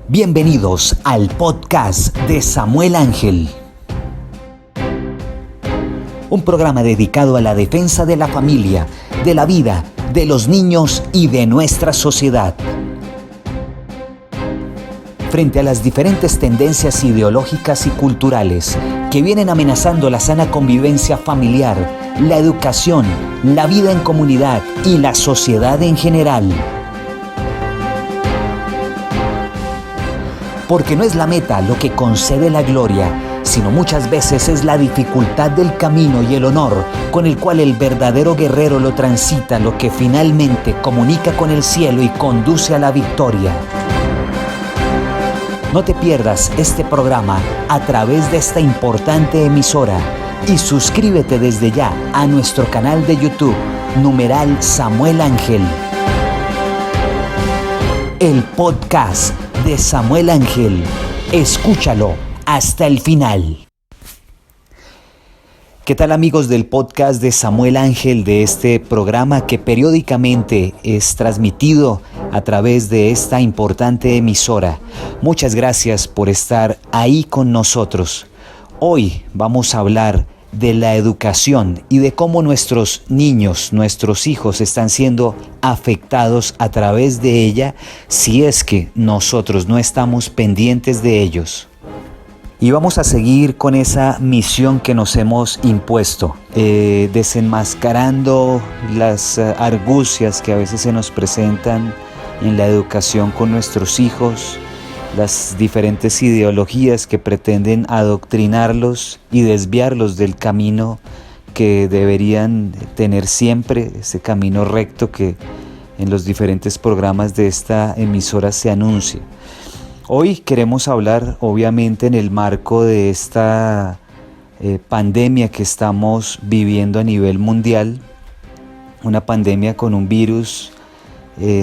Bienvenidos al podcast de Samuel Ángel. Un programa dedicado a la defensa de la familia, de la vida, de los niños y de nuestra sociedad. Frente a las diferentes tendencias ideológicas y culturales que vienen amenazando la sana convivencia familiar, la educación, la vida en comunidad y la sociedad en general. Porque no es la meta lo que concede la gloria, sino muchas veces es la dificultad del camino y el honor con el cual el verdadero guerrero lo transita, lo que finalmente comunica con el cielo y conduce a la victoria. No te pierdas este programa a través de esta importante emisora y suscríbete desde ya a nuestro canal de YouTube, numeral Samuel Ángel. El podcast de Samuel Ángel. Escúchalo hasta el final. ¿Qué tal, amigos del podcast de Samuel Ángel, de este programa que periódicamente es transmitido a través de esta importante emisora? Muchas gracias por estar ahí con nosotros. Hoy vamos a hablar de la educación y de cómo nuestros niños, nuestros hijos están siendo afectados a través de ella si es que nosotros no estamos pendientes de ellos. Y vamos a seguir con esa misión que nos hemos impuesto, desenmascarando las argucias que a veces se nos presentan en la educación con nuestros hijos, las diferentes ideologías que pretenden adoctrinarlos y desviarlos del camino que deberían tener siempre, ese camino recto que en los diferentes programas de esta emisora se anuncia. Hoy queremos hablar, obviamente, en el marco de esta pandemia que estamos viviendo a nivel mundial, una pandemia con un virus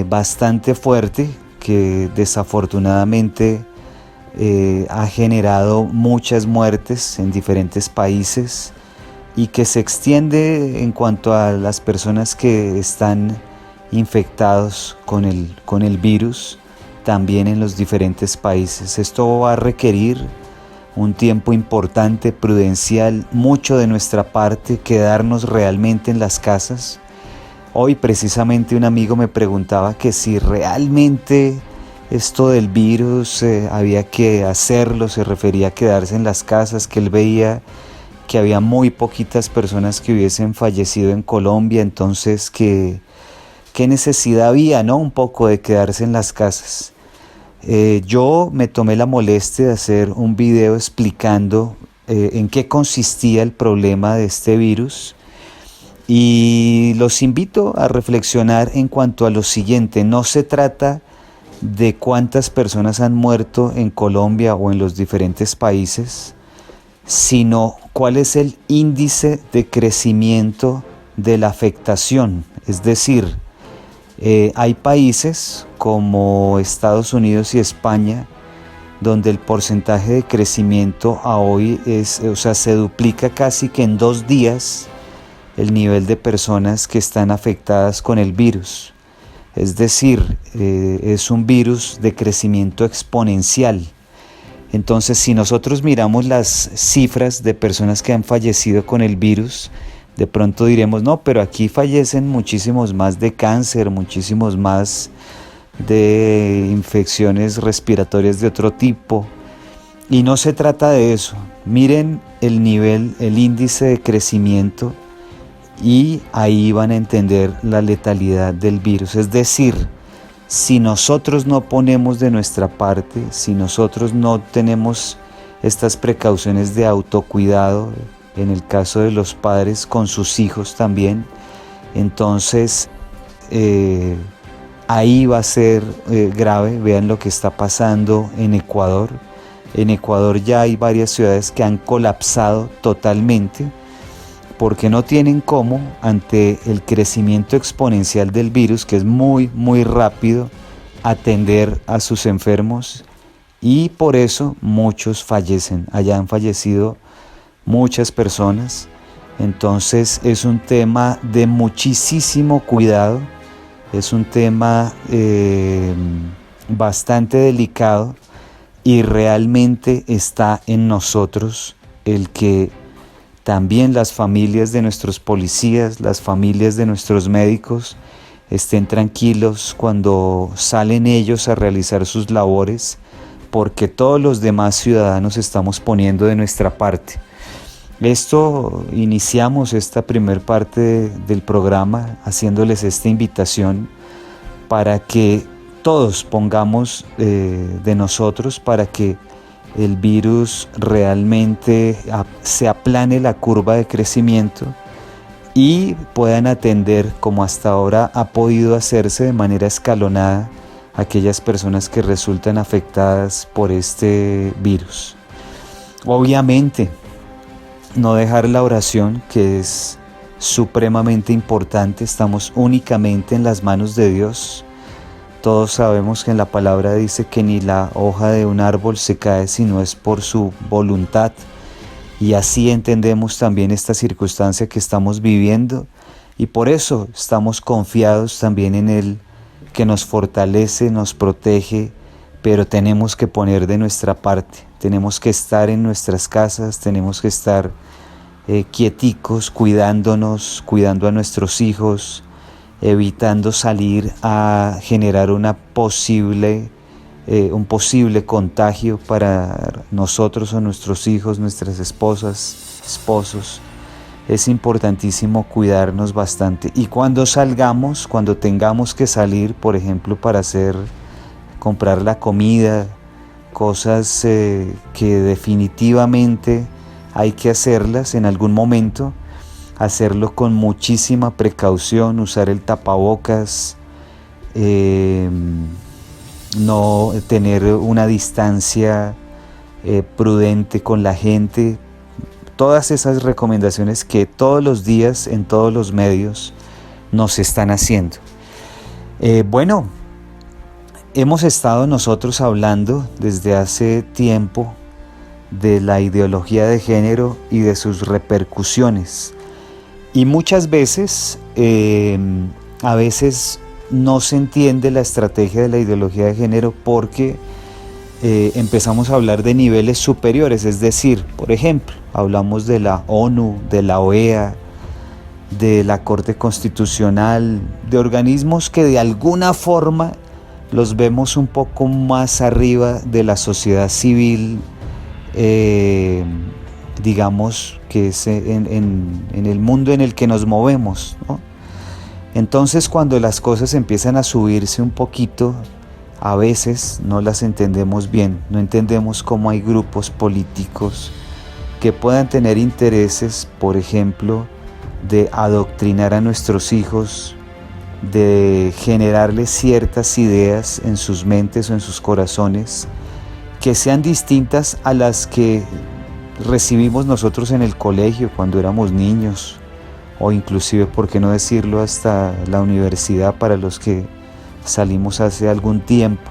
bastante fuerte que desafortunadamente ha generado muchas muertes en diferentes países y que se extiende en cuanto a las personas que están infectados con el virus también en los diferentes países. Esto va a requerir un tiempo importante, prudencial, mucho de nuestra parte, quedarnos realmente en las casas. Hoy precisamente un amigo me preguntaba que si realmente esto del virus había que hacerlo, se refería a quedarse en las casas, que él veía que había muy poquitas personas que hubiesen fallecido en Colombia, entonces qué necesidad había, ¿no? Un poco de quedarse en las casas. Yo me tomé la molestia de hacer un video explicando en qué consistía el problema de este virus. Y los invito a reflexionar en cuanto a lo siguiente: no se trata de cuántas personas han muerto en Colombia o en los diferentes países, sino cuál es el índice de crecimiento de la afectación. Es decir, hay países como Estados Unidos y España donde el porcentaje de crecimiento a hoy se duplica casi que en 2 días el nivel de personas que están afectadas con el virus. Es decir, es un virus de crecimiento exponencial. Entonces, si nosotros miramos las cifras de personas que han fallecido con el virus, de pronto diremos, no, pero aquí fallecen muchísimos más de cáncer, muchísimos más de infecciones respiratorias de otro tipo. Y no se trata de eso. Miren el nivel, el índice de crecimiento, y ahí van a entender la letalidad del virus. Es decir, si nosotros no ponemos de nuestra parte, si nosotros no tenemos estas precauciones de autocuidado, en el caso de los padres con sus hijos también, entonces ahí va a ser grave. Vean lo que está pasando en Ecuador. En Ecuador ya hay varias ciudades que han colapsado totalmente, porque no tienen cómo, ante el crecimiento exponencial del virus, que es muy, muy rápido, atender a sus enfermos, y por eso muchos fallecen. Allá han fallecido muchas personas. Entonces es un tema de muchísimo cuidado, es un tema bastante delicado, y realmente está en nosotros el que también las familias de nuestros policías, las familias de nuestros médicos estén tranquilos cuando salen ellos a realizar sus labores, porque todos los demás ciudadanos estamos poniendo de nuestra parte. Iniciamos esta primer parte del programa haciéndoles esta invitación para que todos pongamos de nosotros para que el virus realmente se aplane la curva de crecimiento y puedan atender, como hasta ahora ha podido hacerse de manera escalonada, a aquellas personas que resultan afectadas por este virus. Obviamente, no dejar la oración, que es supremamente importante. Estamos únicamente en las manos de Dios. Todos sabemos que en la palabra dice que ni la hoja de un árbol se cae si no es por su voluntad. Y así entendemos también esta circunstancia que estamos viviendo. Y por eso estamos confiados también en Él, que nos fortalece, nos protege, pero tenemos que poner de nuestra parte. Tenemos que estar en nuestras casas, tenemos que estar quieticos, cuidándonos, cuidando a nuestros hijos, evitando salir a generar un posible contagio para nosotros o nuestros hijos, nuestras esposas, esposos. Es importantísimo cuidarnos bastante. Y cuando salgamos, cuando tengamos que salir, por ejemplo, para comprar la comida, cosas que definitivamente hay que hacerlas en algún momento, hacerlo con muchísima precaución, usar el tapabocas, no tener una distancia prudente con la gente. Todas esas recomendaciones que todos los días en todos los medios nos están haciendo. Bueno, hemos estado nosotros hablando desde hace tiempo de la ideología de género y de sus repercusiones. Y muchas veces, a veces no se entiende la estrategia de la ideología de género porque empezamos a hablar de niveles superiores, es decir, por ejemplo, hablamos de la ONU, de la OEA, de la Corte Constitucional, de organismos que de alguna forma los vemos un poco más arriba de la sociedad civil, digamos que es en el mundo en el que nos movemos, ¿no? Entonces, cuando las cosas empiezan a subirse un poquito, a veces no las entendemos bien, no entendemos cómo hay grupos políticos que puedan tener intereses, por ejemplo, de adoctrinar a nuestros hijos, de generarles ciertas ideas en sus mentes o en sus corazones que sean distintas a las que recibimos nosotros en el colegio cuando éramos niños, o inclusive, por qué no decirlo, hasta la universidad para los que salimos hace algún tiempo.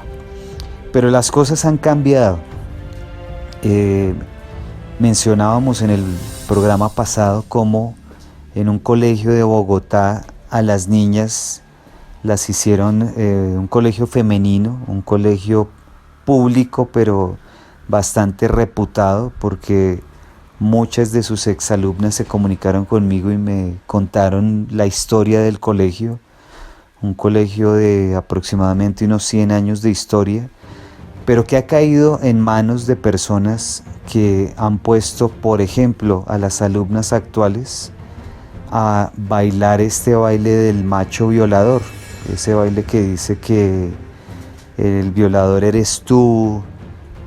Pero las cosas han cambiado. Mencionábamos en el programa pasado cómo en un colegio de Bogotá a las niñas las hicieron un colegio femenino, un colegio público, pero bastante reputado, porque muchas de sus exalumnas se comunicaron conmigo y me contaron la historia del colegio, un colegio de aproximadamente unos 100 años de historia, pero que ha caído en manos de personas que han puesto, por ejemplo, a las alumnas actuales a bailar este baile del macho violador, ese baile que dice que el violador eres tú,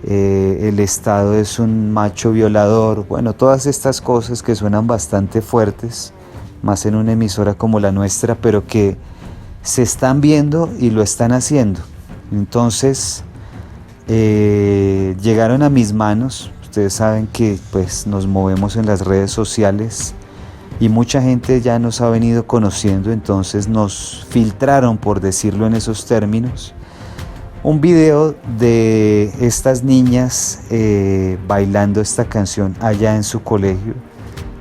el Estado es un macho violador. Bueno, todas estas cosas que suenan bastante fuertes, más en una emisora como la nuestra, pero que se están viendo y lo están haciendo. Entonces, llegaron a mis manos. Ustedes saben que pues nos movemos en las redes sociales y mucha gente ya nos ha venido conociendo, entonces nos filtraron, por decirlo en esos términos, un video de estas niñas bailando esta canción allá en su colegio.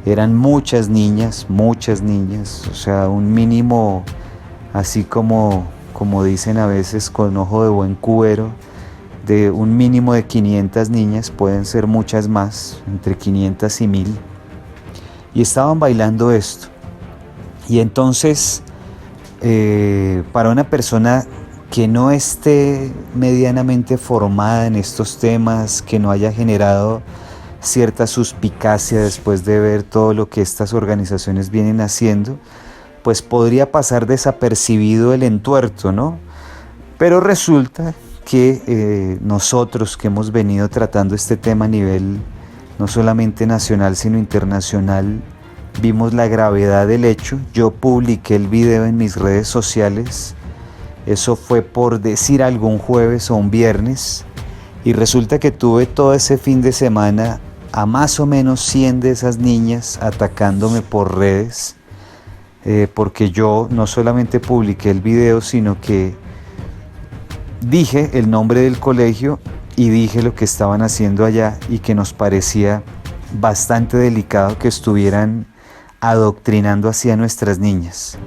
Eran muchas niñas, o sea, un mínimo, así como dicen a veces, con ojo de buen cubero, de un mínimo de 500 niñas, pueden ser muchas más, entre 500 y 1000, y estaban bailando esto. Y entonces, para una persona que no esté medianamente formada en estos temas, que no haya generado cierta suspicacia después de ver todo lo que estas organizaciones vienen haciendo, pues podría pasar desapercibido el entuerto, ¿no? Pero resulta que nosotros que hemos venido tratando este tema a nivel no solamente nacional sino internacional, vimos la gravedad del hecho. Yo publiqué el video en mis redes sociales, eso fue por decir algo un jueves o un viernes, y resulta que tuve todo ese fin de semana a más o menos 100 de esas niñas atacándome por redes, porque yo no solamente publiqué el video, sino que dije el nombre del colegio y dije lo que estaban haciendo allá y que nos parecía bastante delicado que estuvieran adoctrinando así a nuestras niñas.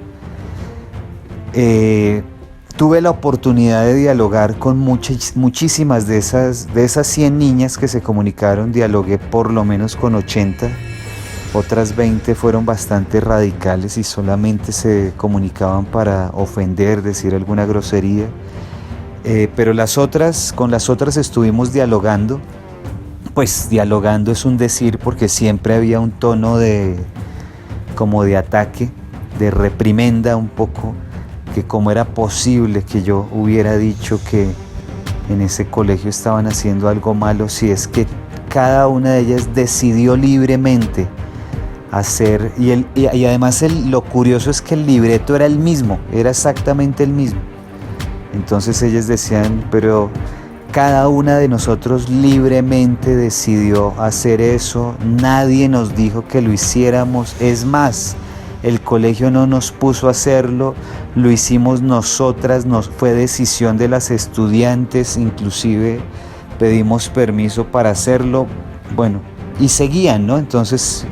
Tuve la oportunidad de dialogar con muchísimas de esas 100 niñas que se comunicaron. Dialogué por lo menos con 80, otras 20 fueron bastante radicales y solamente se comunicaban para ofender, decir alguna grosería, pero con las otras estuvimos dialogando. Pues dialogando es un decir, porque siempre había un tono como de ataque, de reprimenda un poco, que cómo era posible que yo hubiera dicho que en ese colegio estaban haciendo algo malo, si es que cada una de ellas decidió libremente hacer, y además lo curioso es que el libreto era el mismo, era exactamente el mismo. Entonces ellas decían, pero cada una de nosotros libremente decidió hacer eso, nadie nos dijo que lo hiciéramos, es más, el colegio no nos puso a hacerlo, lo hicimos nosotras, fue decisión de las estudiantes, inclusive pedimos permiso para hacerlo. Bueno, y seguían, ¿no? Entonces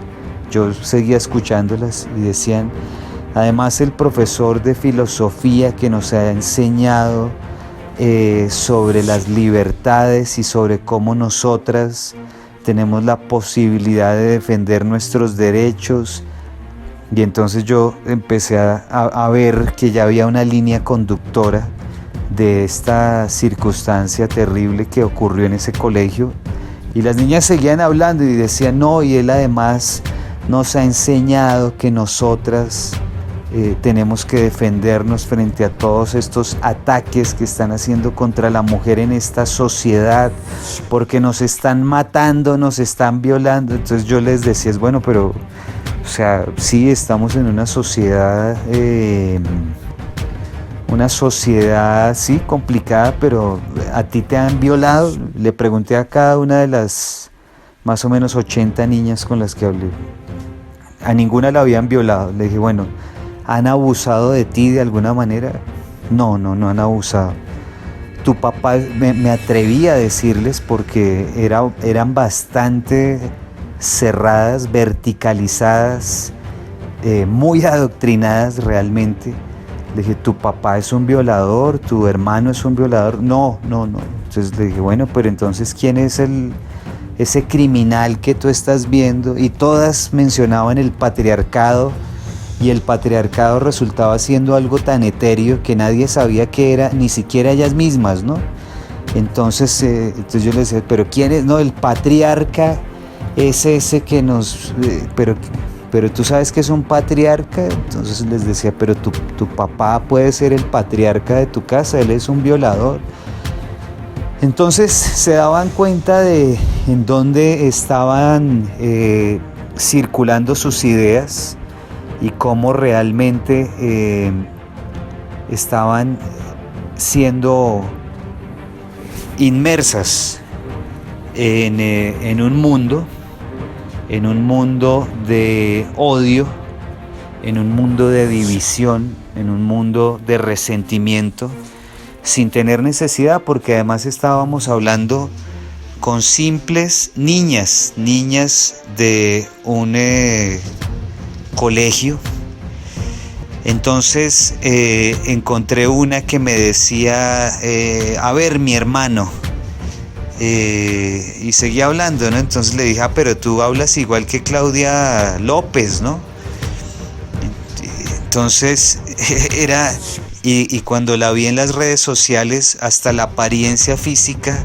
yo seguía escuchándolas y decían, además el profesor de filosofía que nos ha enseñado sobre las libertades y sobre cómo nosotras tenemos la posibilidad de defender nuestros derechos. Y entonces yo empecé a ver que ya había una línea conductora de esta circunstancia terrible que ocurrió en ese colegio. Y las niñas seguían hablando y decían, no, y él además nos ha enseñado que nosotras tenemos que defendernos frente a todos estos ataques que están haciendo contra la mujer en esta sociedad, porque nos están matando, nos están violando. Entonces yo les decía, bueno, pero, o sea, sí, estamos en una sociedad sí complicada, pero ¿a ti te han violado? Le pregunté a cada una de las más o menos 80 niñas con las que hablé. A ninguna la habían violado. Le dije, bueno, ¿han abusado de ti de alguna manera? No han abusado. Tu papá, me atreví a decirles, porque eran bastante cerradas, verticalizadas, muy adoctrinadas realmente. Le dije, ¿tu papá es un violador? ¿Tu hermano es un violador? No. Entonces le dije, bueno, pero entonces ¿quién es ese criminal que tú estás viendo? Y todas mencionaban el patriarcado, y el patriarcado resultaba siendo algo tan etéreo que nadie sabía qué era, ni siquiera ellas mismas, ¿no? Entonces yo les decía, ¿pero quién es? No, el patriarca es ese que nos... pero tú sabes que es un patriarca. Entonces les decía, pero tu papá puede ser el patriarca de tu casa, él es un violador. Entonces se daban cuenta de en dónde estaban circulando sus ideas y cómo realmente estaban siendo inmersas en un mundo de odio, en un mundo de división, en un mundo de resentimiento, sin tener necesidad, porque además estábamos hablando con simples niñas de un colegio. Entonces encontré una que me decía, a ver, mi hermano, y seguía hablando, ¿no? Entonces le dije, pero tú hablas igual que Claudia López, ¿no? Entonces y cuando la vi en las redes sociales, hasta la apariencia física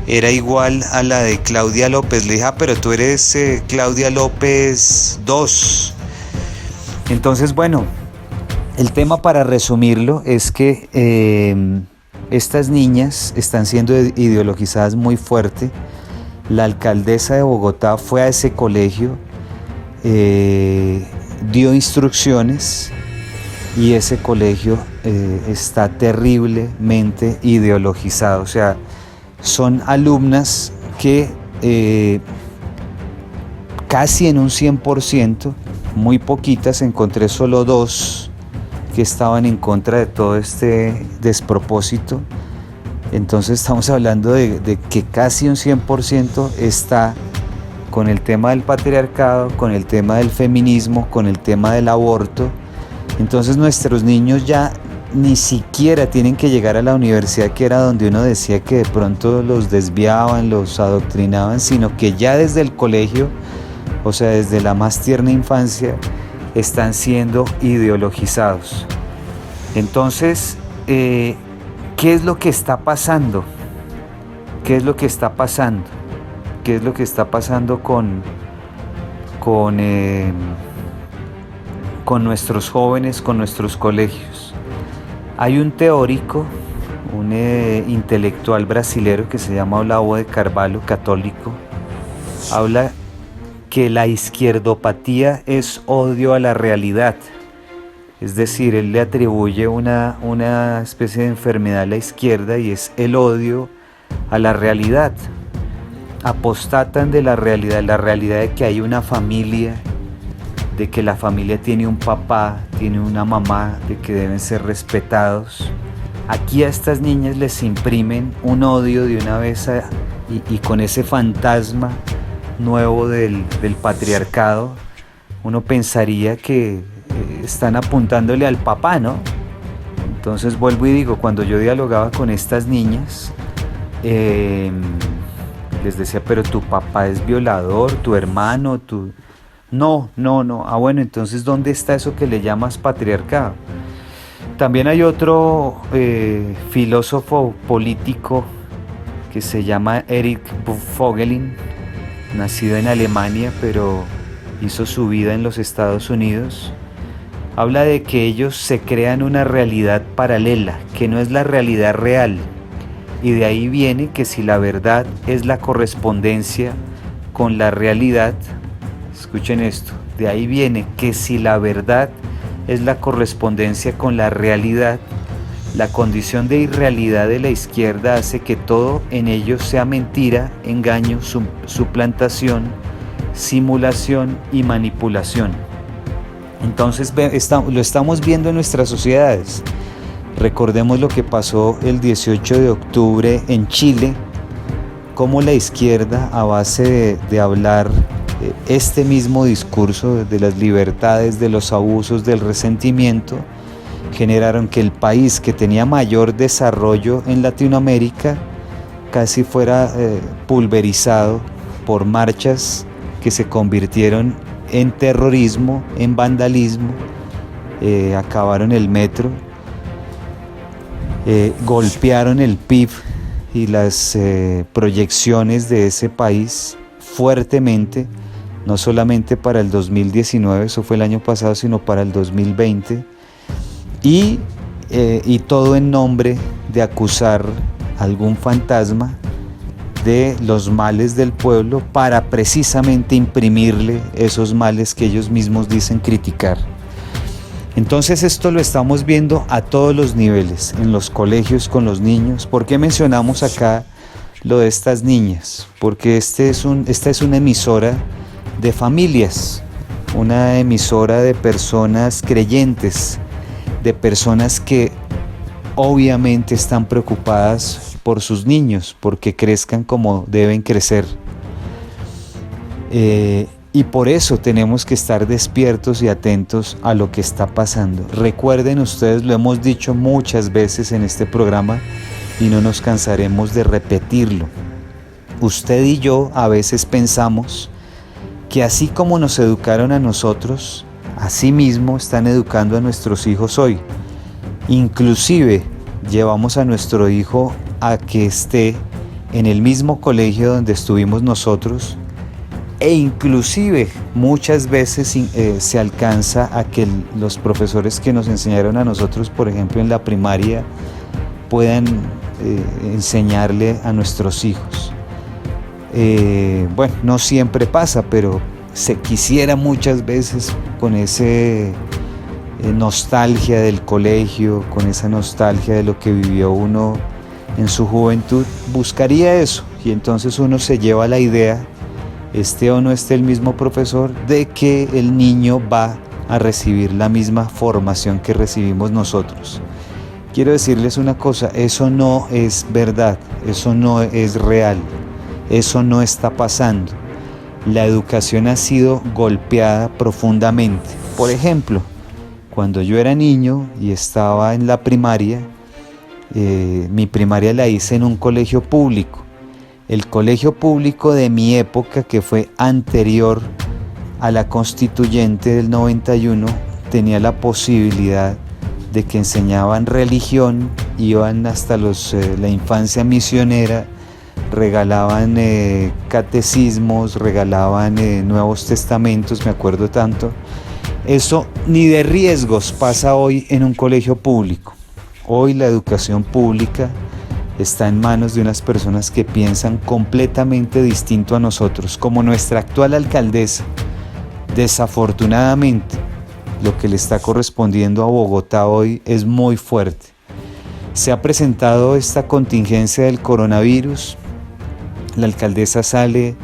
era igual a la de Claudia López. Le dije, pero tú eres Claudia López 2. Entonces, bueno, el tema, para resumirlo, es que estas niñas están siendo ideologizadas muy fuerte. La alcaldesa de Bogotá fue a ese colegio, dio instrucciones, y ese colegio está terriblemente ideologizado. O sea, son alumnas que casi en un 100%, muy poquitas, encontré solo 2 que estaban en contra de todo este despropósito. Entonces estamos hablando de que casi un 100% está con el tema del patriarcado, con el tema del feminismo, con el tema del aborto. Entonces nuestros niños ya ni siquiera tienen que llegar a la universidad, que era donde uno decía que de pronto los desviaban, los adoctrinaban, sino que ya desde el colegio, o sea, desde la más tierna infancia, están siendo ideologizados. Entonces, ¿qué es lo que está pasando? ¿Qué es lo que está pasando? ¿Qué es lo que está pasando con nuestros jóvenes, con nuestros colegios? Hay un teórico, un intelectual brasilero que se llama Olavo de Carvalho, católico. Habla que la izquierdopatía es odio a la realidad. Es decir, él le atribuye una especie de enfermedad a la izquierda, y es el odio a la realidad. Apostatan de la realidad de que hay una familia, de que la familia tiene un papá, tiene una mamá, de que deben ser respetados. Aquí a estas niñas les imprimen un odio de una vez y con ese fantasma nuevo del patriarcado, uno pensaría que están apuntándole al papá, ¿no? Entonces vuelvo y digo, cuando yo dialogaba con estas niñas, les decía, pero tu papá es violador, tu hermano, tu... No. Bueno, entonces ¿dónde está eso que le llamas patriarcado? También hay otro filósofo político que se llama Eric Voegelin, nacido en Alemania, pero hizo su vida en los Estados Unidos. Habla de que ellos se crean una realidad paralela, que no es la realidad real. Y de ahí viene que si la verdad es la correspondencia con la realidad, escuchen esto, de ahí viene que si la verdad es la correspondencia con la realidad, la condición de irrealidad de la izquierda hace que todo en ellos sea mentira, engaño, suplantación, simulación y manipulación. Entonces lo estamos viendo en nuestras sociedades. Recordemos lo que pasó el 18 de octubre en Chile, cómo la izquierda, a base de hablar este mismo discurso de las libertades, de los abusos, del resentimiento, generaron que el país que tenía mayor desarrollo en Latinoamérica casi fuera pulverizado por marchas que se convirtieron en terrorismo, en vandalismo, acabaron el metro, golpearon el PIB y las proyecciones de ese país fuertemente, no solamente para el 2019, eso fue el año pasado, sino para el 2020, y todo en nombre de acusar algún fantasma de los males del pueblo para precisamente imprimirle esos males que ellos mismos dicen criticar. Entonces esto lo estamos viendo a todos los niveles, en los colegios, con los niños. ¿Por qué mencionamos acá lo de estas niñas? Porque esta es una emisora de familias, una emisora de personas creyentes, de personas que obviamente están preocupadas por sus niños, porque crezcan como deben crecer. Y por eso tenemos que estar despiertos y atentos a lo que está pasando. Recuerden ustedes, lo hemos dicho muchas veces en este programa y no nos cansaremos de repetirlo. usted y yo a veces pensamos que así como nos educaron a nosotros, así mismo están educando a nuestros hijos hoy. Inclusive llevamos a nuestro hijo a que esté en el mismo colegio donde estuvimos nosotros, e inclusive muchas veces se alcanza a que los profesores que nos enseñaron a nosotros, por ejemplo en la primaria, puedan enseñarle a nuestros hijos. Bueno, no siempre pasa, pero se quisiera muchas veces con ese nostalgia del colegio, con esa nostalgia de lo que vivió uno en su juventud, buscaría eso, y entonces uno se lleva la idea, esté o no esté el mismo profesor, de que el niño va a recibir la misma formación que recibimos nosotros. Quiero decirles una cosa, eso no es verdad, eso no es real, eso no está pasando. La educación ha sido golpeada profundamente. Por ejemplo, cuando yo era niño y estaba en la primaria, mi primaria la hice en un colegio público. El colegio público de mi época, que fue anterior a la constituyente del 91, tenía la posibilidad de que enseñaban religión, iban hasta la infancia misionera, regalaban catecismos, regalaban Nuevos Testamentos, me acuerdo tanto. Eso ni de riesgos pasa hoy en un colegio público. Hoy la educación pública está en manos de unas personas que piensan completamente distinto a nosotros, como nuestra actual alcaldesa. Desafortunadamente, lo que le está correspondiendo a Bogotá hoy es muy fuerte. Se ha presentado esta contingencia del coronavirus. La alcaldesa sale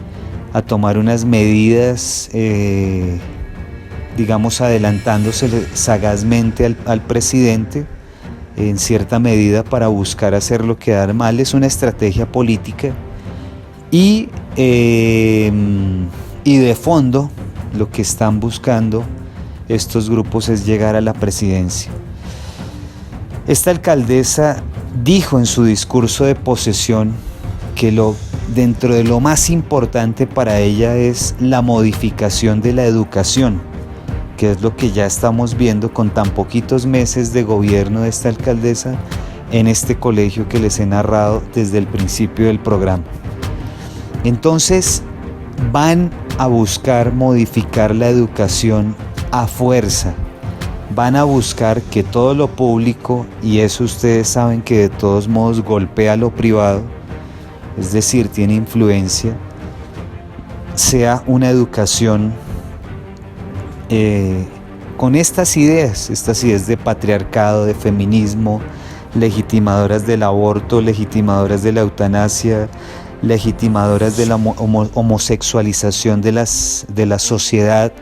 a tomar unas medidas, digamos, adelantándose sagazmente al presidente, en cierta medida para buscar hacerlo quedar mal. Es una estrategia política y de fondo lo que están buscando estos grupos es llegar a la presidencia. Esta alcaldesa dijo en su discurso de posesión que dentro de lo más importante para ella es la modificación de la educación, que es lo que ya estamos viendo con tan poquitos meses de gobierno de esta alcaldesa en este colegio que les he narrado desde el principio del programa. Entonces van a buscar modificar la educación a fuerza, van a buscar que todo lo público, y eso ustedes saben que de todos modos golpea lo privado, es decir, tiene influencia, sea una educación con estas ideas de patriarcado, de feminismo, legitimadoras del aborto, legitimadoras de la eutanasia, legitimadoras de la homosexualización de la sociedad.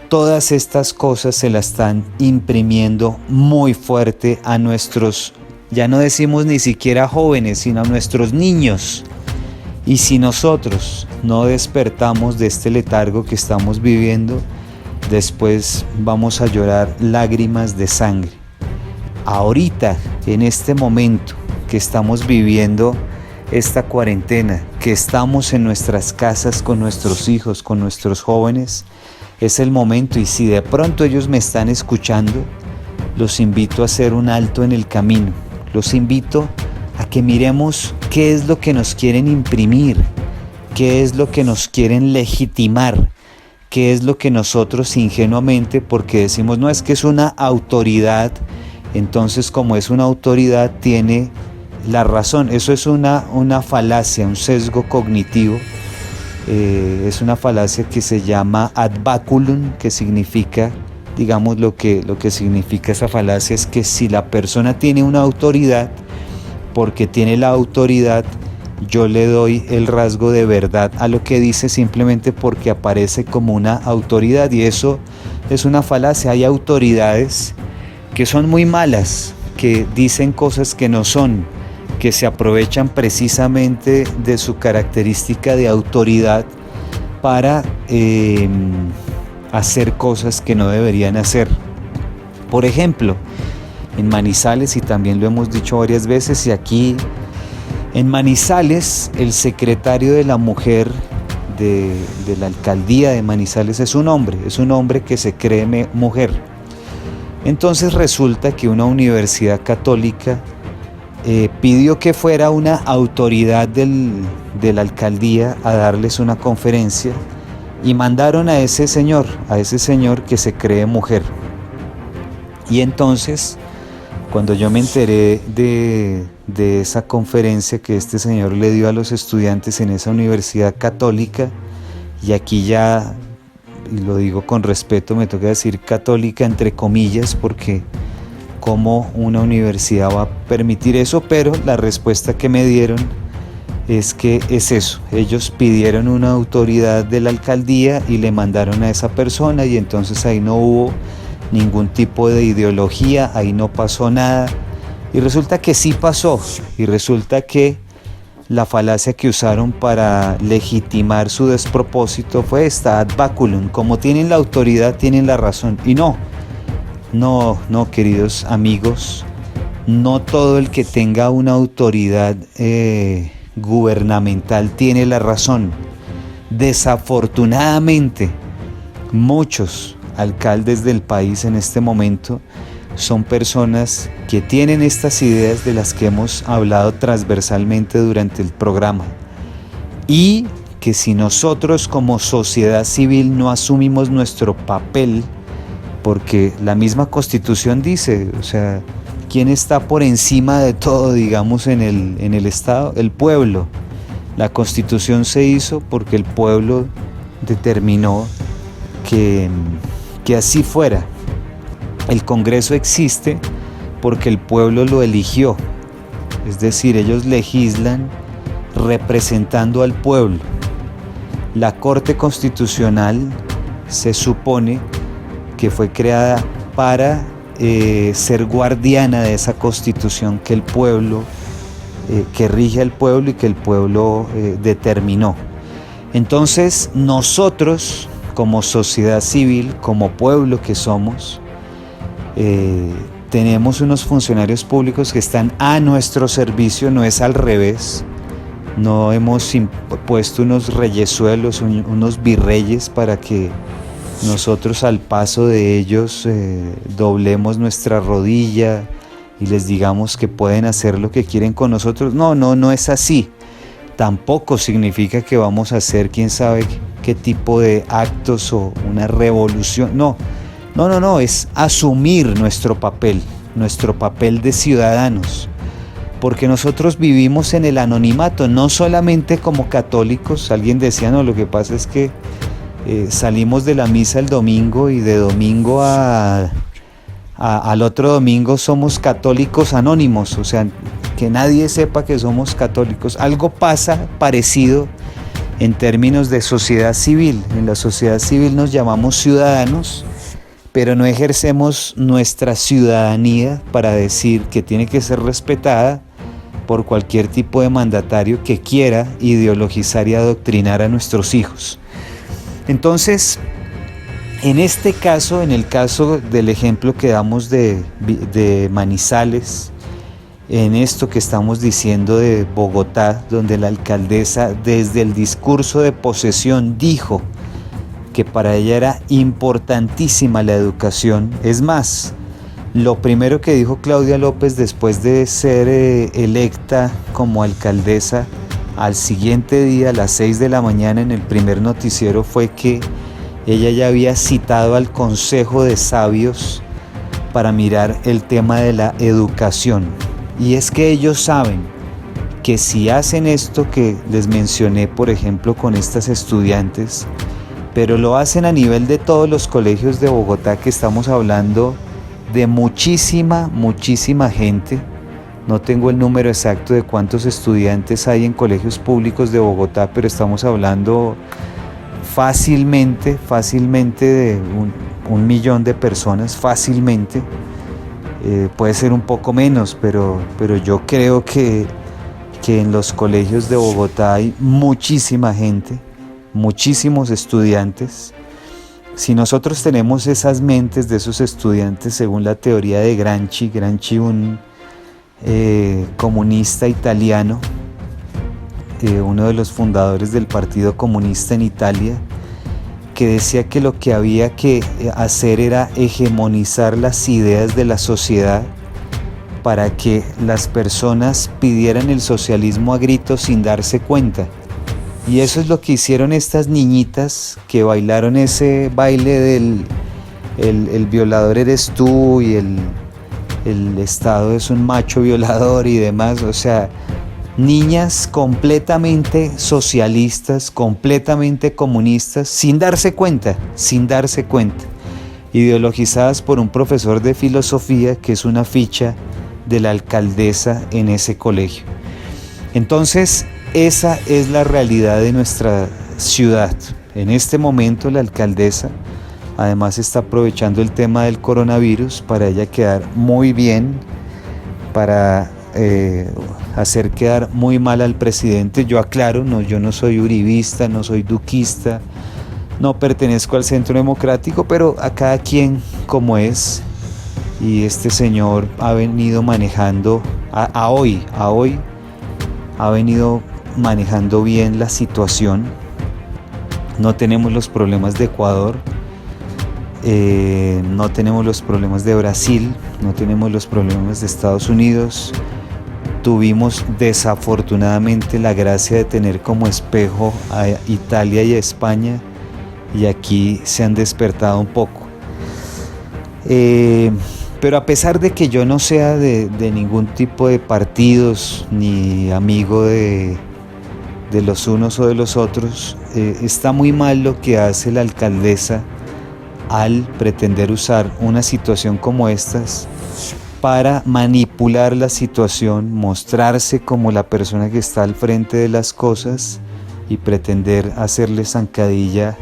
Todas estas cosas se las están imprimiendo muy fuerte a nuestros, ya no decimos ni siquiera jóvenes, sino a nuestros niños. Y si nosotros no despertamos de este letargo que estamos viviendo, después vamos a llorar lágrimas de sangre. Ahorita, en este momento que estamos viviendo esta cuarentena, que estamos en nuestras casas con nuestros hijos, con nuestros jóvenes, es el momento. Y si de pronto ellos me están escuchando, los invito a hacer un alto en el camino. Los invito a que miremos qué es lo que nos quieren imprimir, qué es lo que nos quieren legitimar, qué es lo que nosotros ingenuamente, porque decimos no, es que es una autoridad, entonces como es una autoridad tiene la razón. Eso es una falacia, un sesgo cognitivo. Es una falacia que se llama ad baculum, que significa, digamos, lo que significa esa falacia es que si la persona tiene una autoridad, porque tiene la autoridad, yo le doy el rasgo de verdad a lo que dice simplemente porque aparece como una autoridad, y eso es una falacia. Hay autoridades que son muy malas, que dicen cosas que no son, que se aprovechan precisamente de su característica de autoridad para hacer cosas que no deberían hacer. Por ejemplo, en Manizales, y también lo hemos dicho varias veces, y aquí En Manizales, el secretario de la mujer de la alcaldía de Manizales es un hombre que se cree mujer. Entonces resulta que una universidad católica pidió que fuera una autoridad de la alcaldía a darles una conferencia y mandaron a ese señor que se cree mujer. Y entonces, cuando yo me enteré de esa conferencia que este señor le dio a los estudiantes en esa universidad católica, y aquí ya, y lo digo con respeto, me toca decir católica entre comillas, porque cómo una universidad va a permitir eso, pero la respuesta que me dieron es que es eso, ellos pidieron una autoridad de la alcaldía y le mandaron a esa persona, y entonces ahí no hubo ningún tipo de ideología, ahí no pasó nada, y resulta que sí pasó, y resulta que la falacia que usaron para legitimar su despropósito fue esta, ad baculum, como tienen la autoridad, tienen la razón, y no, queridos amigos, no todo el que tenga una autoridad gubernamental tiene la razón. Desafortunadamente, muchos alcaldes del país en este momento son personas que tienen estas ideas de las que hemos hablado transversalmente durante el programa, y que si nosotros como sociedad civil no asumimos nuestro papel, porque la misma Constitución dice, o sea, ¿quién está por encima de todo, digamos, en el Estado? El pueblo. La Constitución se hizo porque el pueblo determinó que así fuera. El Congreso existe porque el pueblo lo eligió. Es decir, ellos legislan representando al pueblo. La Corte Constitucional se supone que fue creada para ser guardiana de esa Constitución que el pueblo, que rige al pueblo y que el pueblo determinó. Entonces nosotros, como sociedad civil, como pueblo que somos, tenemos unos funcionarios públicos que están a nuestro servicio, no es al revés. No hemos puesto unos reyesuelos, unos virreyes para que nosotros al paso de ellos doblemos nuestra rodilla y les digamos que pueden hacer lo que quieren con nosotros. No es así. Tampoco significa que vamos a hacer quién sabe qué tipo de actos o una revolución. No, es asumir nuestro papel de ciudadanos. Porque nosotros vivimos en el anonimato, no solamente como católicos. Alguien decía, no, lo que pasa es que salimos de la misa el domingo y de domingo al otro domingo somos católicos anónimos, o sea, que nadie sepa que somos católicos. Algo pasa parecido en términos de sociedad civil. En la sociedad civil nos llamamos ciudadanos, pero no ejercemos nuestra ciudadanía para decir que tiene que ser respetada por cualquier tipo de mandatario que quiera ideologizar y adoctrinar a nuestros hijos. Entonces, en este caso, en el caso del ejemplo que damos de Manizales, en esto que estamos diciendo de Bogotá, donde la alcaldesa desde el discurso de posesión dijo que para ella era importantísima la educación. Es más, lo primero que dijo Claudia López después de ser electa como alcaldesa, al siguiente día, a las 6 de la mañana, en el primer noticiero, fue que ella ya había citado al Consejo de Sabios para mirar el tema de la educación. Y es que ellos saben que si hacen esto que les mencioné, por ejemplo, con estas estudiantes, pero lo hacen a nivel de todos los colegios de Bogotá, que estamos hablando de muchísima gente. No tengo el número exacto de cuántos estudiantes hay en colegios públicos de Bogotá, pero estamos hablando fácilmente de un millón de personas, fácilmente. Puede ser un poco menos, pero yo creo que en los colegios de Bogotá hay muchísima gente, muchísimos estudiantes. Si nosotros tenemos esas mentes de esos estudiantes, según la teoría de Gramsci, un comunista italiano, uno de los fundadores del Partido Comunista en Italia, que decía que lo que había que hacer era hegemonizar las ideas de la sociedad para que las personas pidieran el socialismo a gritos sin darse cuenta. Y eso es lo que hicieron estas niñitas que bailaron ese baile del el violador eres tú y el Estado es un macho violador y demás. O sea, niñas completamente socialistas, completamente comunistas, sin darse cuenta, ideologizadas por un profesor de filosofía que es una ficha de la alcaldesa en ese colegio. Entonces, esa es la realidad de nuestra ciudad. En este momento la alcaldesa además está aprovechando el tema del coronavirus para ella quedar muy bien, para hacer quedar muy mal al presidente. Yo aclaro, no, yo no soy uribista, no soy duquista, no pertenezco al Centro Democrático, pero a cada quien como es. Y este señor ha venido manejando, a hoy, ha venido manejando bien la situación. No tenemos los problemas de Ecuador, no tenemos los problemas de Brasil, no tenemos los problemas de Estados Unidos. Tuvimos desafortunadamente la gracia de tener como espejo a Italia y a España, y aquí se han despertado un poco. Pero a pesar de que yo no sea de ningún tipo de partidos ni amigo de los unos o de los otros, está muy mal lo que hace la alcaldesa al pretender usar una situación como estas para manipular la situación, mostrarse como la persona que está al frente de las cosas y pretender hacerle zancadilla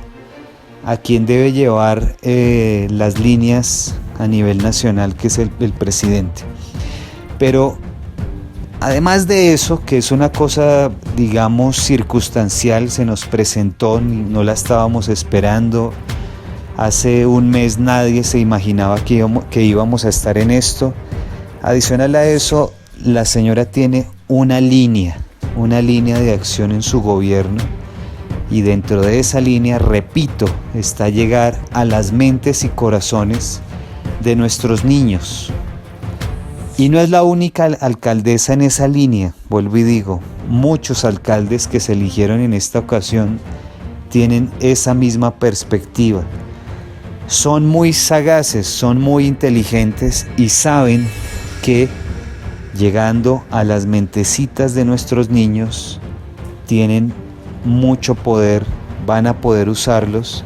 a quien debe llevar las líneas a nivel nacional, que es el presidente. Pero además de eso, que es una cosa, digamos, circunstancial, se nos presentó, no la estábamos esperando. Hace un mes nadie se imaginaba que íbamos a estar en esto. Adicional a eso, la señora tiene una línea de acción en su gobierno, y dentro de esa línea, repito, está llegar a las mentes y corazones de nuestros niños. Y no es la única alcaldesa en esa línea, vuelvo y digo, muchos alcaldes que se eligieron en esta ocasión tienen esa misma perspectiva. Son muy sagaces, son muy inteligentes y saben que llegando a las mentecitas de nuestros niños tienen mucho poder, van a poder usarlos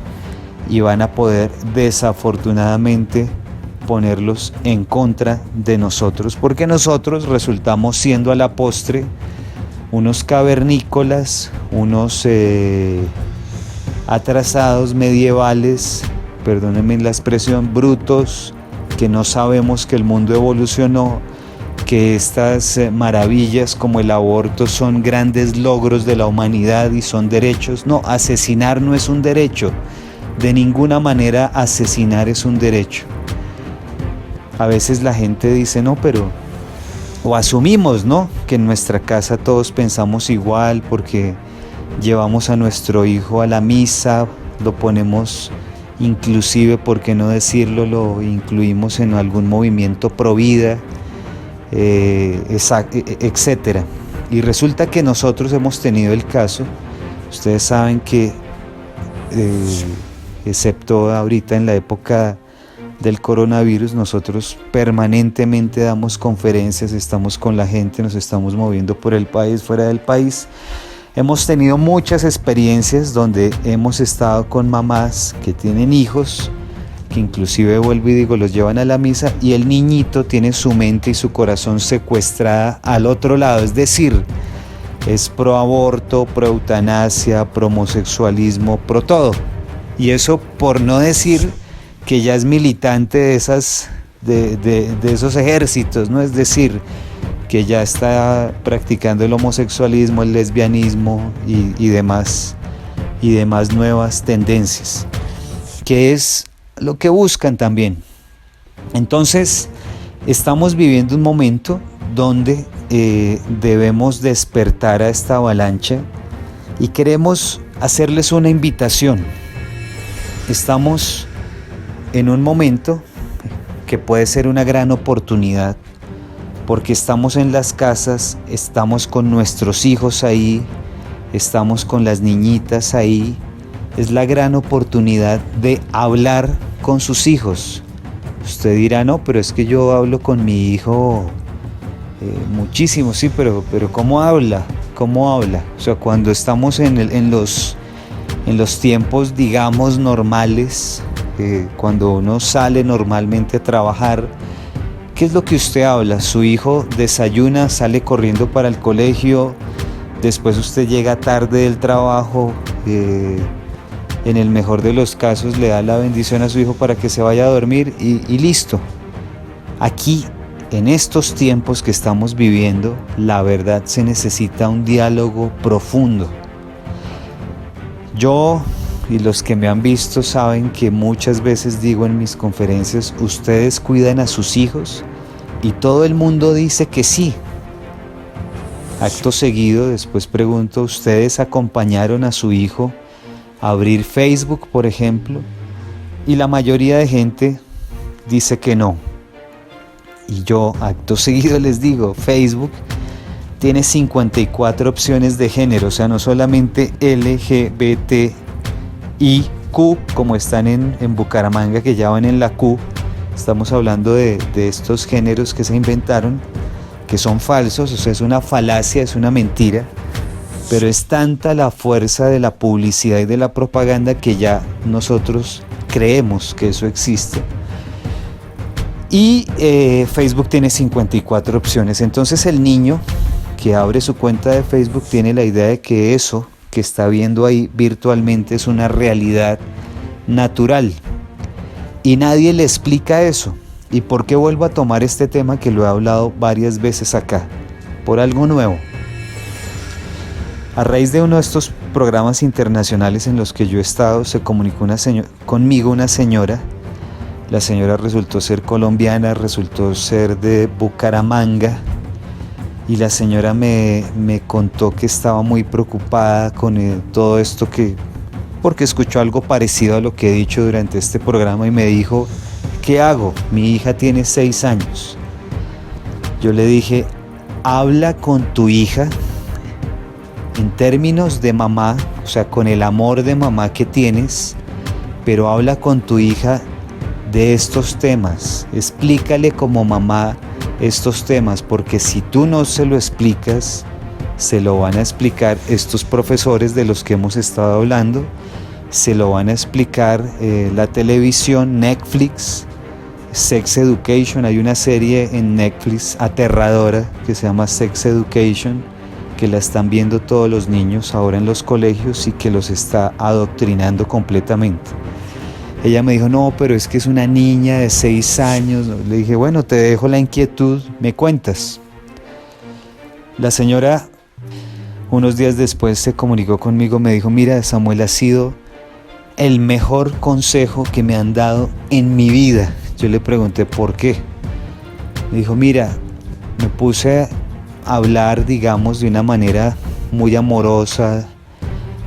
y van a poder desafortunadamente ponerlos en contra de nosotros, porque nosotros resultamos siendo a la postre unos cavernícolas, unos atrasados medievales, perdónenme la expresión, brutos, que no sabemos que el mundo evolucionó, que estas maravillas como el aborto son grandes logros de la humanidad y son derechos. No, asesinar no es un derecho, de ninguna manera asesinar es un derecho. A veces la gente dice, no, pero, o asumimos, ¿no?, que en nuestra casa todos pensamos igual porque llevamos a nuestro hijo a la misa, lo ponemos, inclusive, por qué no decirlo, lo incluimos en algún movimiento pro vida, etcétera. Y resulta que nosotros hemos tenido el caso, ustedes saben que, excepto ahorita en la época del coronavirus, nosotros permanentemente damos conferencias, estamos con la gente, nos estamos moviendo por el país, fuera del país. Hemos tenido muchas experiencias donde hemos estado con mamás que tienen hijos, que inclusive, vuelvo y digo, los llevan a la misa y el niñito tiene su mente y su corazón secuestrada al otro lado, es decir, es pro aborto, pro eutanasia, pro homosexualismo, pro todo. Y eso por no decir que ya es militante de esos ejércitos, ¿no? Es decir, que ya está practicando el homosexualismo, el lesbianismo y demás nuevas tendencias, que es lo que buscan también. Entonces, estamos viviendo un momento donde debemos despertar a esta avalancha y queremos hacerles una invitación. Estamos en un momento que puede ser una gran oportunidad porque estamos en las casas, estamos con nuestros hijos ahí, estamos con las niñitas ahí. Es la gran oportunidad de hablar con sus hijos. Usted dirá, no, pero es que yo hablo con mi hijo muchísimo, sí, pero ¿cómo habla? ¿Cómo habla? O sea, cuando estamos en los tiempos, digamos, normales, cuando uno sale normalmente a trabajar, ¿qué es lo que usted habla? Su hijo desayuna, sale corriendo para el colegio, después usted llega tarde del trabajo, en el mejor de los casos le da la bendición a su hijo para que se vaya a dormir y listo. Aquí, en estos tiempos que estamos viviendo, la verdad se necesita un diálogo profundo. Yo y los que me han visto saben que muchas veces digo en mis conferencias, ustedes cuidan a sus hijos y todo el mundo dice que sí. Acto seguido, después pregunto, ¿ustedes acompañaron a su hijo a abrir Facebook, por ejemplo? Y la mayoría de gente dice que no. Y yo acto seguido les digo, Facebook tiene 54 opciones de género, o sea, no solamente LGBTIQ, como están en Bucaramanga, que ya van en la Q. Estamos hablando de estos géneros que se inventaron, que son falsos, o sea, es una falacia, es una mentira, pero es tanta la fuerza de la publicidad y de la propaganda que ya nosotros creemos que eso existe. Y Facebook tiene 54 opciones, entonces el niño que abre su cuenta de Facebook tiene la idea de que eso que está viendo ahí virtualmente es una realidad natural y nadie le explica eso. ¿Y por qué vuelvo a tomar este tema que lo he hablado varias veces acá? Por algo nuevo. A raíz de uno de estos programas internacionales en los que yo he estado, se comunicó conmigo una señora. La señora resultó ser colombiana, resultó ser de Bucaramanga, y la señora me contó que estaba muy preocupada con todo esto, porque escuchó algo parecido a lo que he dicho durante este programa y me dijo, ¿qué hago? Mi hija tiene 6 años. Yo le dije, habla con tu hija en términos de mamá, o sea, con el amor de mamá que tienes, pero habla con tu hija de estos temas, explícale como mamá estos temas, porque si tú no se lo explicas, se lo van a explicar estos profesores de los que hemos estado hablando, se lo van a explicar la televisión, Netflix, Sex Education. Hay una serie en Netflix aterradora que se llama Sex Education, que la están viendo todos los niños ahora en los colegios y que los está adoctrinando completamente. Ella me dijo, no, pero es que es una niña de 6 años. Le dije, bueno, te dejo la inquietud, me cuentas. La señora, unos días después, se comunicó conmigo, me dijo, mira, Samuel, ha sido el mejor consejo que me han dado en mi vida. Yo le pregunté, ¿por qué? Me dijo, mira, me puse a hablar, digamos, de una manera muy amorosa.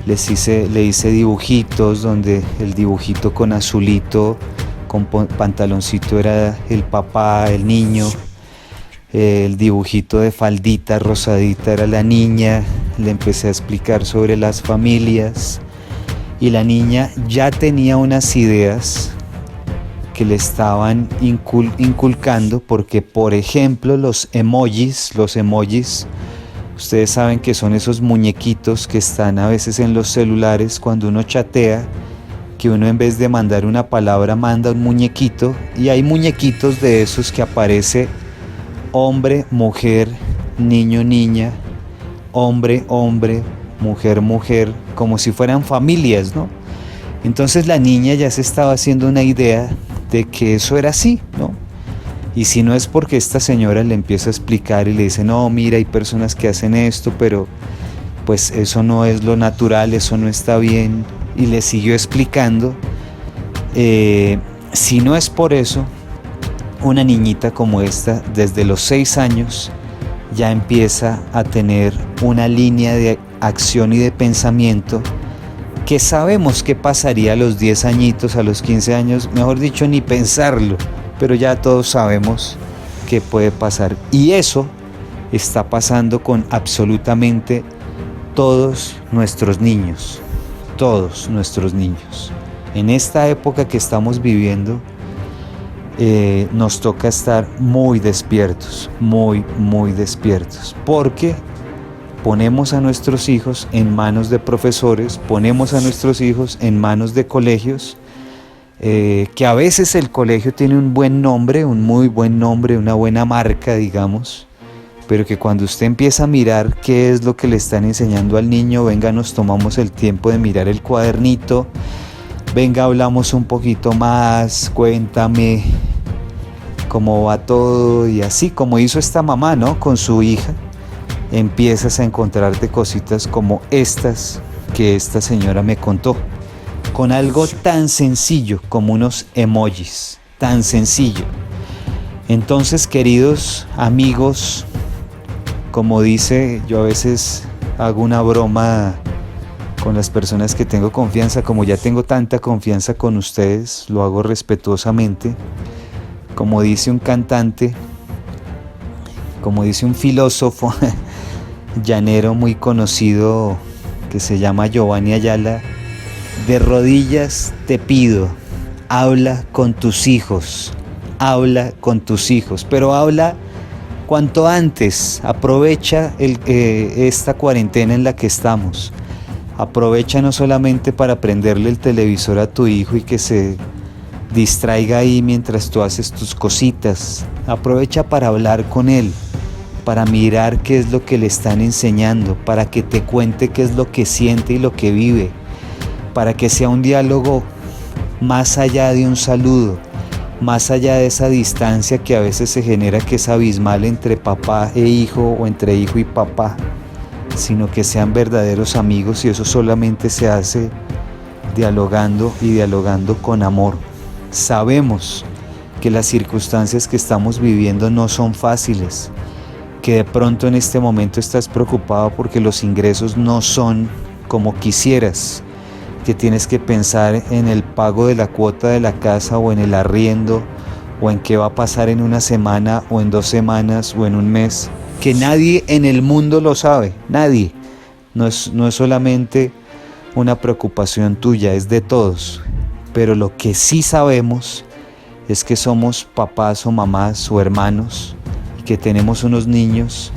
Le hice dibujitos, donde el dibujito con azulito, con pantaloncito era el papá, el niño. El dibujito de faldita rosadita era la niña. Le empecé a explicar sobre las familias. Y la niña ya tenía unas ideas que le estaban inculcando, porque, por ejemplo, los emojis, ustedes saben que son esos muñequitos que están a veces en los celulares cuando uno chatea, que uno en vez de mandar una palabra manda un muñequito, y hay muñequitos de esos que aparece hombre, mujer, niño, niña, hombre, hombre, mujer, mujer, como si fueran familias, ¿no? Entonces la niña ya se estaba haciendo una idea de que eso era así, ¿no? Y si no es porque esta señora le empieza a explicar y le dice, no, mira, hay personas que hacen esto, pero pues eso no es lo natural, eso no está bien, y le siguió explicando, si no es por eso, una niñita como esta, desde los 6 años, ya empieza a tener una línea de acción y de pensamiento que sabemos qué pasaría a los 10 añitos, a los 15 años, mejor dicho, ni pensarlo, pero ya todos sabemos qué puede pasar. Y eso está pasando con absolutamente todos nuestros niños, todos nuestros niños. En esta época que estamos viviendo, nos toca estar muy despiertos, muy despiertos, porque ponemos a nuestros hijos en manos de profesores, ponemos a nuestros hijos en manos de colegios, que a veces el colegio tiene un buen nombre, un muy buen nombre, una buena marca, digamos, pero que cuando usted empieza a mirar qué es lo que le están enseñando al niño, venga, nos tomamos el tiempo de mirar el cuadernito, venga, hablamos un poquito más, cuéntame cómo va todo, y así como hizo esta mamá, ¿no?, con su hija, empiezas a encontrarte cositas como estas que esta señora me contó, con algo tan sencillo como unos emojis, tan sencillo. Entonces, queridos amigos, como dice, yo a veces hago una broma con las personas que tengo confianza, como ya tengo tanta confianza con ustedes, lo hago respetuosamente. Como dice un cantante, como dice un filósofo llanero muy conocido que se llama Giovanni Ayala, de rodillas te pido, habla con tus hijos, pero habla cuanto antes, aprovecha esta cuarentena en la que estamos, aprovecha no solamente para prenderle el televisor a tu hijo y que se distraiga ahí mientras tú haces tus cositas, aprovecha para hablar con él, para mirar qué es lo que le están enseñando, para que te cuente qué es lo que siente y lo que vive, para que sea un diálogo más allá de un saludo, más allá de esa distancia que a veces se genera, que es abismal entre papá e hijo o entre hijo y papá, sino que sean verdaderos amigos, y eso solamente se hace dialogando y dialogando con amor. Sabemos que las circunstancias que estamos viviendo no son fáciles, que de pronto en este momento estás preocupado porque los ingresos no son como quisieras, que tienes que pensar en el pago de la cuota de la casa o en el arriendo o en qué va a pasar en una semana o en 2 semanas o en un mes, que nadie en el mundo lo sabe, nadie. No es solamente una preocupación tuya, es de todos. Pero lo que sí sabemos es que somos papás o mamás o hermanos y que tenemos unos niños,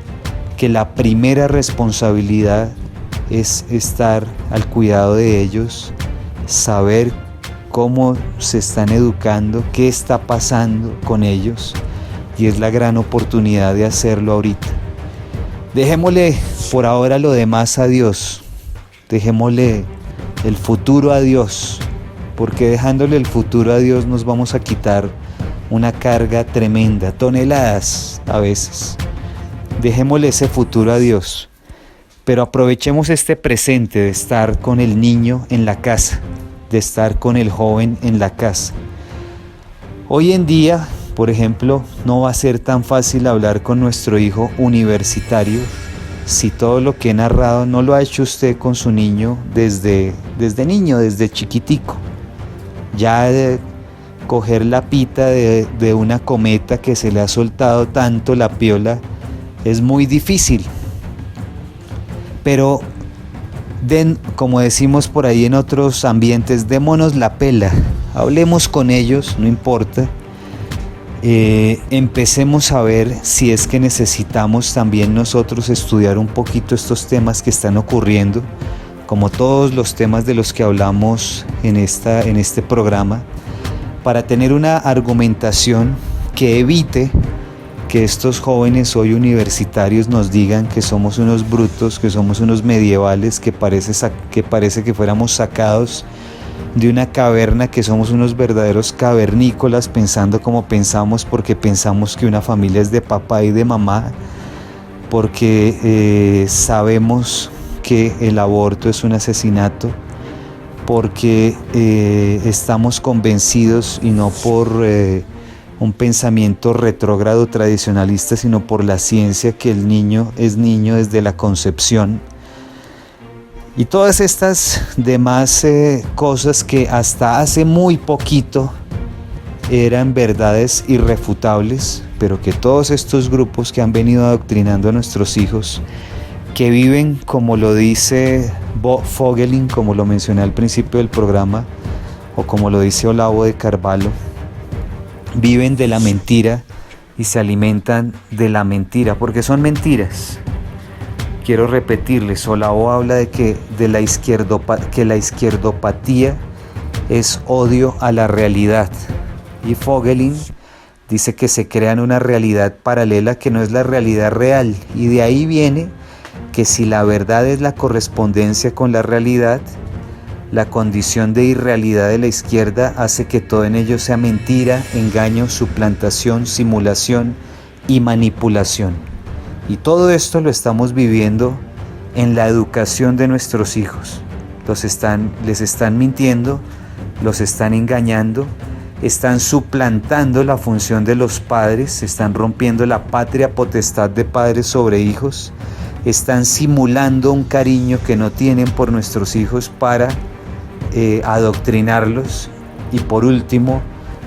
que la primera responsabilidad es estar al cuidado de ellos, saber cómo se están educando, qué está pasando con ellos, y es la gran oportunidad de hacerlo ahorita. Dejémosle por ahora lo demás a Dios, dejémosle el futuro a Dios, porque dejándole el futuro a Dios nos vamos a quitar una carga tremenda, toneladas a veces. Dejémosle ese futuro a Dios, pero aprovechemos este presente de estar con el niño en la casa, de estar con el joven en la casa. Hoy en día, por ejemplo, no va a ser tan fácil hablar con nuestro hijo universitario si todo lo que he narrado no lo ha hecho usted con su niño desde niño, desde chiquitico. Ya de coger la pita de una cometa que se le ha soltado tanto la piola es muy difícil. Pero como decimos por ahí en otros ambientes, démonos la pela, hablemos con ellos, no importa. Empecemos a ver si es que necesitamos también nosotros estudiar un poquito estos temas que están ocurriendo, como todos los temas de los que hablamos en este programa, para tener una argumentación que evite que estos jóvenes hoy universitarios nos digan que somos unos brutos, que somos unos medievales, que parece que fuéramos sacados de una caverna, que somos unos verdaderos cavernícolas pensando como pensamos, porque pensamos que una familia es de papá y de mamá, porque sabemos que el aborto es un asesinato, porque estamos convencidos, y no por un pensamiento retrógrado tradicionalista, sino por la ciencia, que el niño es niño desde la concepción. Y todas estas demás cosas que hasta hace muy poquito eran verdades irrefutables, pero que todos estos grupos que han venido adoctrinando a nuestros hijos, que viven, como lo dice Bo Fogelin, como lo mencioné al principio del programa, o como lo dice Olavo de Carvalho, viven de la mentira y se alimentan de la mentira, porque son mentiras. Quiero repetirles, Olavo habla de que la izquierdopatía es odio a la realidad. Y Fogelin dice que se crean una realidad paralela que no es la realidad real. Y de ahí viene que si la verdad es la correspondencia con la realidad, la condición de irrealidad de la izquierda hace que todo en ello sea mentira, engaño, suplantación, simulación y manipulación. Y todo esto lo estamos viviendo en la educación de nuestros hijos. Les están mintiendo, los están engañando, están suplantando la función de los padres, están rompiendo la patria potestad de padres sobre hijos, están simulando un cariño que no tienen por nuestros hijos para adoctrinarlos, y por último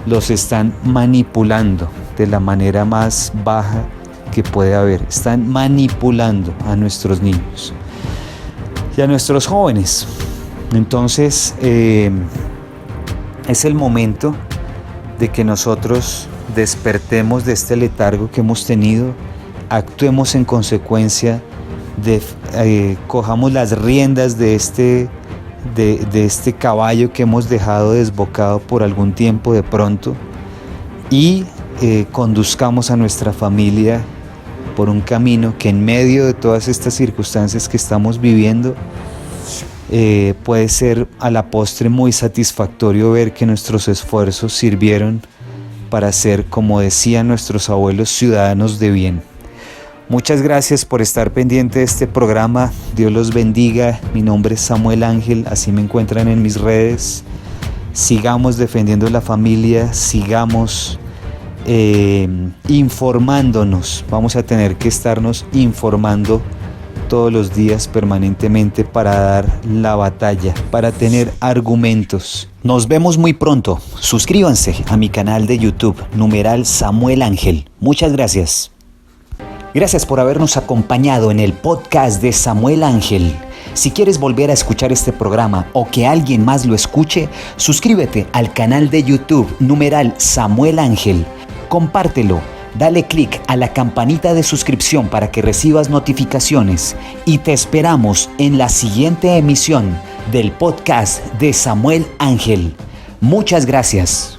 los están manipulando de la manera más baja que puede haber. Están manipulando a nuestros niños y a nuestros jóvenes. Entonces es el momento de que nosotros despertemos de este letargo que hemos tenido, actuemos en consecuencia, cojamos las riendas de este caballo que hemos dejado desbocado por algún tiempo de pronto, y conduzcamos a nuestra familia por un camino que, en medio de todas estas circunstancias que estamos viviendo, puede ser a la postre muy satisfactorio ver que nuestros esfuerzos sirvieron para ser, como decían nuestros abuelos, ciudadanos de bien. Muchas gracias por estar pendiente de este programa. Dios los bendiga. Mi nombre es Samuel Ángel, así me encuentran en mis redes. Sigamos defendiendo la familia, sigamos informándonos. Vamos a tener que estarnos informando todos los días, permanentemente, para dar la batalla, para tener argumentos. Nos vemos muy pronto. Suscríbanse a mi canal de YouTube, #Samuel Ángel. Muchas gracias. Gracias por habernos acompañado en el podcast de Samuel Ángel. Si quieres volver a escuchar este programa o que alguien más lo escuche, suscríbete al canal de YouTube #Samuel Ángel. Compártelo, dale clic a la campanita de suscripción para que recibas notificaciones, y te esperamos en la siguiente emisión del podcast de Samuel Ángel. Muchas gracias.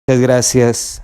Muchas gracias.